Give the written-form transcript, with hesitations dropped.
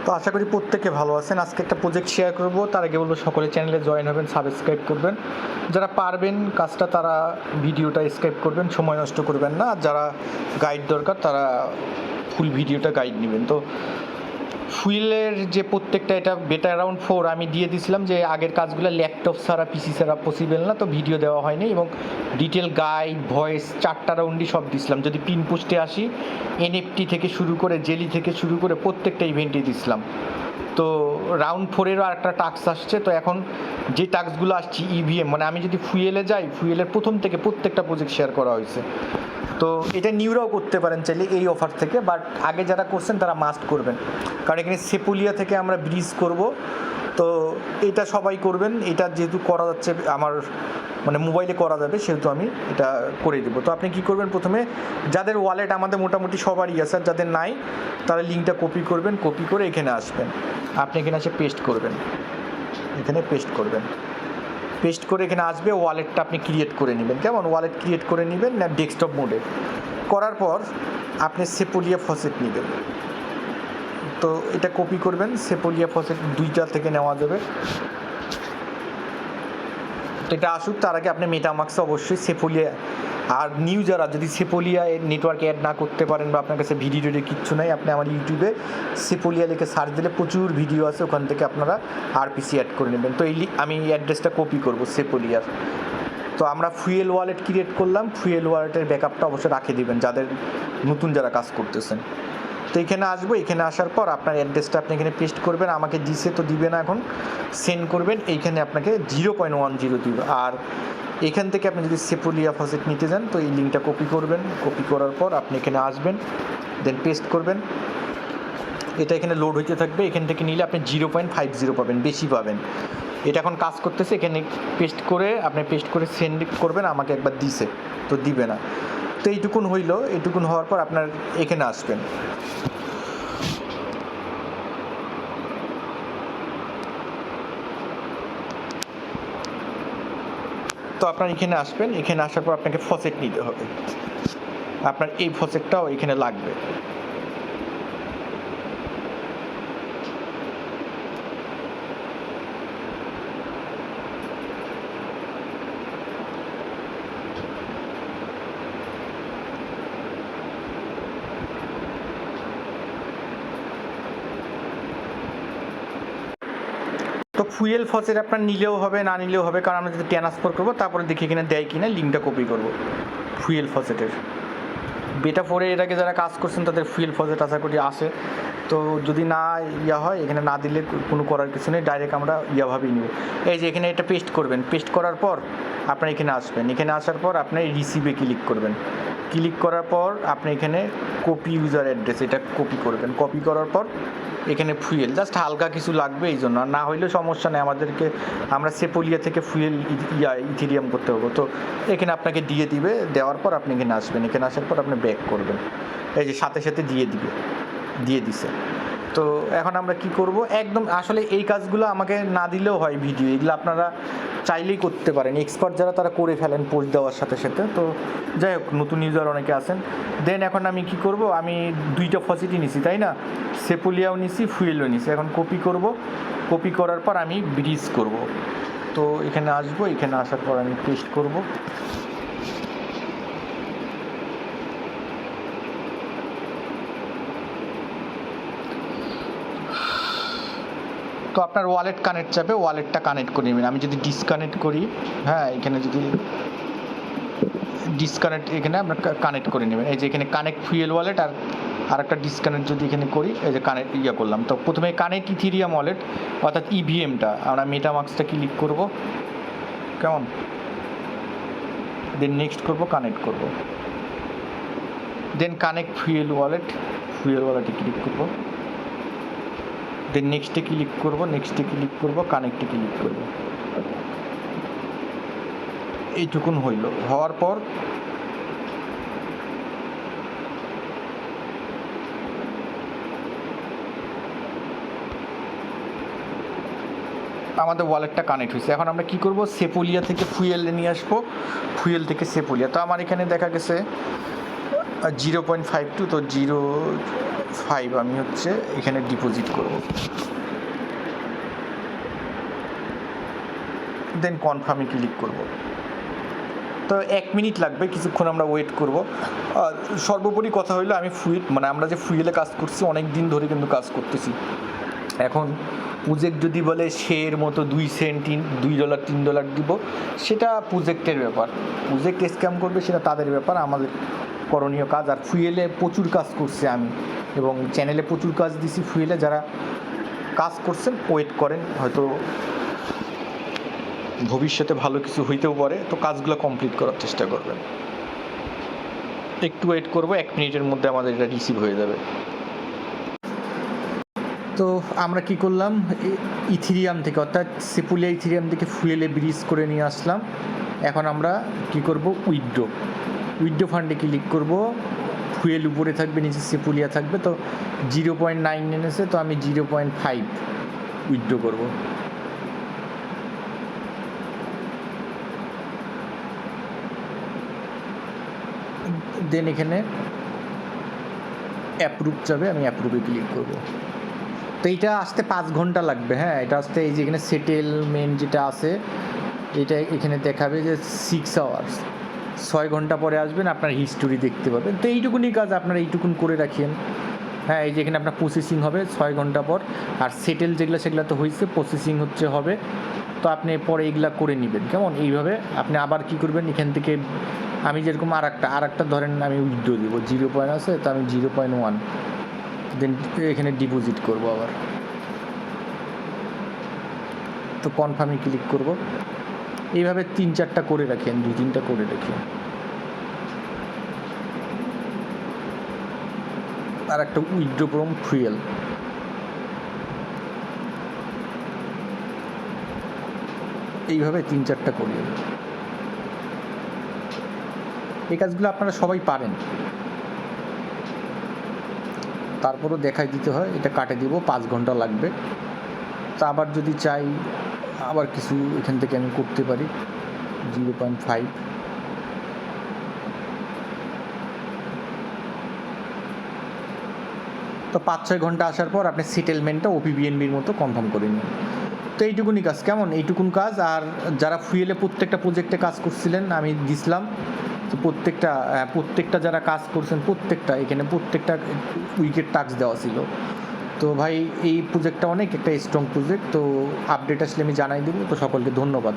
তো আশা করি প্রত্যেকে ভালো আছেন। আজকে একটা প্রজেক্ট শেয়ার করব, তার আগে বলবো সকলে চ্যানেলে জয়েন হবেন, সাবস্ক্রাইব করবেন। যারা পারবেন কাজটা তারা ভিডিওটা স্ক্রাইব করবেন, সময় নষ্ট করবেন না। আর যারা গাইড দরকার তারা ফুল ভিডিওটা গাইড নেবেন। তো ফুয়েলের যে প্রত্যেকটা এটা বেটা অ্যারাউন্ড 4 আমি দিয়ে দিয়েছিলাম, যে আগের কাজগুলো ল্যাপটপ ছাড়া পিসি ছাড়া পসিবল না, তো ভিডিও দেওয়া হয়নি এবং ডিটেল গাইড ভয়েস 4টা রাউন্ডই সব দিছিলাম। যদি পিন পোস্টে আসি, এনএফটি থেকে শুরু করে জেলি থেকে শুরু করে প্রত্যেকটা ইভেন্টই দিছিলাম। তো রাউন্ড 4-এরও আরেকটা টাস্ক আসছে। তো এখন যে টাস্কগুলো আসছে ইভিএম, মানে আমি যদি ফুয়েলে যাই, ফুয়েলের প্রথম থেকে প্রত্যেকটা প্রজেক্ট শেয়ার করা হয়েছে। তো এটা নিউরাও করতে পারেন চাইলে এই অফার থেকে, বাট আগে যারা করছেন তারা মাস্ট করবেন, কারণ এখানে সেপুলিয়া থেকে আমরা ব্রিজ করব। তো এটা সবাই করবেন, এটা যেহেতু করা যাচ্ছে আমার মানে মোবাইলে করা যাবে, সেহেতু আমি এটা করে দেবো। তো আপনি কী করবেন, প্রথমে যাদের ওয়ালেট আমাদের মোটামুটি সবারই আছে, আর যাদের নাই তারা লিঙ্কটা কপি করবেন, কপি করে এখানে আসবেন। আপনি এখানে এসে পেস্ট করবেন, এখানে পেস্ট করবেন, পেস্ট করে এখানে আসবে। ওয়ালেটটা আপনি ক্রিয়েট করে নেবেন, কেমন ওয়ালেট ক্রিয়েট করে নেবেন না ডেস্কটপ মোডে। করার পর আপনি সেপুলিয়া ফসেট নেবেন। তো এটা কপি করবেন, সেপুলিয়া ফসেট 2টা থেকে নেওয়া যাবে। তো এটা আসুক, তার আগে আপনি মেটামাক্সে অবশ্যই সেপুলিয়া, আর নিউ যারা যদি সেপুলিয়া নেটওয়ার্কে অ্যাড না করতে পারেন বা আপনার কাছে ভিডিও কিচ্ছু নাই, আপনি আমার ইউটিউবে সেপুলিয়া লিখে সার্চ দিলে প্রচুর ভিডিও আছে, ওখান থেকে আপনারা আরপিসি অ্যাড করে নেবেন। তো আমি অ্যাড্রেসটা কপি করব সেপুলিয়ার। তো আমরা ফুয়েল ওয়ালেট ক্রিয়েট করলাম, ফুয়েল ওয়ালেটের ব্যাকআপটা অবশ্যই রাখে দিবেন যাদের নতুন যারা কাজ করতেছেন। তো এখানে আসবো, এখানে আসার পর আপনার অ্যাড্রেসটা আপনি এখানে পেস্ট করবেন। আমাকে দিছে তো দিবে না, এখন সেন্ড করবেন। এইখানে আপনাকে 0.10 দিবে। আর এখান থেকে আপনি যদি সেপুলিয়া ফসেট নিতে যান, তো এই লিঙ্কটা কপি করবেন, কপি করার পর আপনি এখানে আসবেন, দেন পেস্ট করবেন। এটা এখানে লোড হইতে থাকবে। এখান থেকে নিলে আপনি 0.50 পাবেন, বেশি পাবেন। এটা এখন কাজ করতেছে, এখানে পেস্ট করে সেন্ড করবেন। আমাকে একবার দিছে তো দিবে না। তো এইটুকুন হইলো, এইটুকুন হওয়ার পর আপনার এখানে আসবেন। তো আপনার এখানে আসবেন, এখানে আসার পর আপনাকে ফসেট নিতে হবে। আপনার এই ফসেটটাও এখানে লাগবে। তো ফুয়েল ফসেট আপনার নিলেও হবে, না নিলেও হবে, কারণ আমরা যদি ট্রান্সফার করবো তারপরে দেখি এখানে দেয় কিনা, লিঙ্কটা কপি করব ফুয়েল ফসেটের। বেটা 4 এর আগে যারা কাজ করছেন তাদের ফুয়েল ফসেট আশা করি আসে। তো যদি না হয়, এখানে না দিলে কোনো করার কিছু নেই, ডাইরেক্ট আমরা ভাবেই নিব। এই যে এখানে এটা পেস্ট করবেন, পেস্ট করার পর আপনার এখানে আসবেন। এখানে আসার পর আপনি রিসিভে ক্লিক করবেন। ক্লিক করার পর আপনি এখানে কপি ইউজার অ্যাড্রেস, এটা কপি করবেন। কপি করার পর এখানে ফুয়েল জাস্ট হালকা কিছু লাগবে, এই জন্য। আর না হইলেও সমস্যা নেই, আমরা সেপুলিয়া থেকে ফুয়েল ইথেরিয়াম করতে হবে। তো এখানে আপনাকে দিয়ে দিবে, দেওয়ার পর আপনি এখানে আসবেন। এখানে আসার পর আপনি ব্যাক করবেন। এই যে সাথে সাথে দিয়ে দিছে। তো এখন আমরা কি করব, একদম আসলে এই কাজগুলো আমাকে না দিলেও হয়, ভিডিও এগুলো আপনারা চাইলেই করতে পারেন। এক্সপার্ট যারা তারা করে ফেলেন পোস্ট দেওয়ার সাথে সাথে। তো যাই হোক, নতুন ইউজার অনেকে আছেন। দেন এখন আমি কি করব, আমি 2টা ফসেটই নিছি, তাই না, সেপুলিয়াও নিছি, ফুয়েলও নিছি। এখন কপি করব, কপি করার পর আমি ব্রিজ করব। তো এখানে আসবো, এখানে আসার পর আমি পেস্ট করব। তো আপনার ওয়ালেট কানেক্ট চাপে, ওয়ালেটটা কানেক্ট করে নেবেন। আমি যদি ডিসকানেক্ট করি, হ্যাঁ, এখানে যদি ডিসকানেক্ট, এখানে আপনার কানেক্ট করে নেবেন। এই যে এখানে কানেক্ট ফুয়েল ওয়ালেট, আর একটা ডিসকানেক্ট যদি এখানে করি, এই যে কানেক্ট করলাম। তো প্রথমে কানেক্ট ইথেরিয়াম ওয়ালেট অর্থাৎ ইভিএমটা, আমরা মেটামাক্সটা ক্লিক করব, কেমন, দেন নেক্সট করব, কানেক্ট করব, দেন কানেক্ট ফুয়েল ওয়ালেটে ক্লিক করব, দেন নেক্সটে ক্লিক করব, কানেক্টে ক্লিক করব। এইটুকুন হইল। হওয়ার পর আমাদের ওয়ালেটটা কানেক্ট হয়েছে। এখন আমরা কি করব, সেপুলিয়া থেকে ফুয়েলে নিয়ে আসবো, ফুয়েল থেকে সেপুলিয়া। তো আমার এখানে দেখা গেছে 0.52, তো 0.5 আমি হচ্ছে এখানে ডিপোজিট করব, দেন কনফার্মে ক্লিক করব। তো 1 মিনিট লাগবে, কিছুক্ষণ আমরা ওয়েট করব। আর সর্বোপরি কথা হইলো আমি আমরা যে ফুয়েলে কাজ করছি অনেক দিন ধরে কিন্তু কাজ করতেছি। এখন প্রজেক্ট যদি বলে শের মতো 2 সেন্ট $2 $3 দিব, সেটা প্রজেক্টের ব্যাপার। প্রজেক্ট স্ক্যাম করবে সেটা তাদের ব্যাপার, আমাদের করণীয় কাজ। আর ফুয়েলে প্রচুর কাজ করছি আমি, এবং চ্যানেলে প্রচুর কাজ দিছি ফুয়েলে। যারা কাজ করছেন ওয়েট করেন, হয়তো ভবিষ্যতে ভালো কিছু হইতেও পারে। তো কাজগুলো কমপ্লিট করার চেষ্টা করবেন। একটু ওয়েট করব, 1 মিনিটের মধ্যে আমাদের এটা রিসিভ হয়ে যাবে। তো আমরা কি করলাম, ইথিরিয়াম থেকে অর্থাৎ সেপুলিয়া ইথিরিয়াম থেকে ফুয়েলে ব্রিজ করে নিয়ে আসলাম। এখন আমরা কি করব, উইথড্র ফান্ডে ক্লিক করব। ফুয়েল উপরে থাকবে, নিচে সেপুলিয়া থাকবে। তো 0.9 এনেছে, তো আমি 0.5 উইথড্র করব। দেন এখানে অ্যাপ্রুভ যাবে, আমি অ্যাপ্রুভে ক্লিক করব। তো এইটা আসতে 5 ঘন্টা লাগবে। হ্যাঁ, এটা আসতে এই যে এখানে সেটেলমেন্ট যেটা আছে, এটা এখানে দেখাবে যে 6 আওয়ার্স, 6 ঘন্টা পরে আসবেন, আপনার হিস্টোরি দেখতে পাবেন। তো এইটুকুনি কাজ আপনারা এইটুকুন করে রাখেন। হ্যাঁ, এই যে এখানে আপনার প্রসেসিং হবে 6 ঘন্টা পর। আর সেটেল যেগুলো সেগুলো তো হয়েছে, প্রসেসিং হবে। তো আপনি পরে এগুলা করে নেবেন, কেমন? এইভাবে আপনি আবার কি করবেন, এখান থেকে আমি যেরকম আর একটা ধরেন আমি উইথড্র দেবো, 0 আছে, তো আমি 0.1 দেন এখানে ডিপোজিট করব আবার। তো কনফার্মে ক্লিক করব। এইভাবে 3-4টা করে রাখেন, 2-3টা করে রাখেন। আর একটা উইথড্র ফ্রম ফুয়েল, এইভাবে 3-4টা করিয়ে। এই কাজগুলো আপনারা সবাই পারেন, তারপরও দেখাই দিতে হয়। এটা কাটে দিব, 5 ঘন্টা লাগবে। তা আবার যদি চাই আবার কিছু এখান থেকে আমি করতে পারি, 0.5। তো 5-6 ঘন্টা আসার পর আপনি সেটেলমেন্টটা ওপিবিএনবির মতো কনফার্ম করে নিন। তো এইটুকুনি কাজ, কেমন? এইটুকুন কাজ। আর যারা ফুয়েলে প্রত্যেকটা প্রজেক্টে কাজ করছিলেন আমি দিছিলাম, তো প্রত্যেকটা যারা কাজ করছেন প্রত্যেকটা উইকের টাস্ক দেওয়া ছিল। তো ভাই এই প্রজেক্টটা অনেক একটা স্ট্রং প্রজেক্ট। তো আপডেট আসলে আমি জানাই দেবো। তো সকলকে ধন্যবাদ।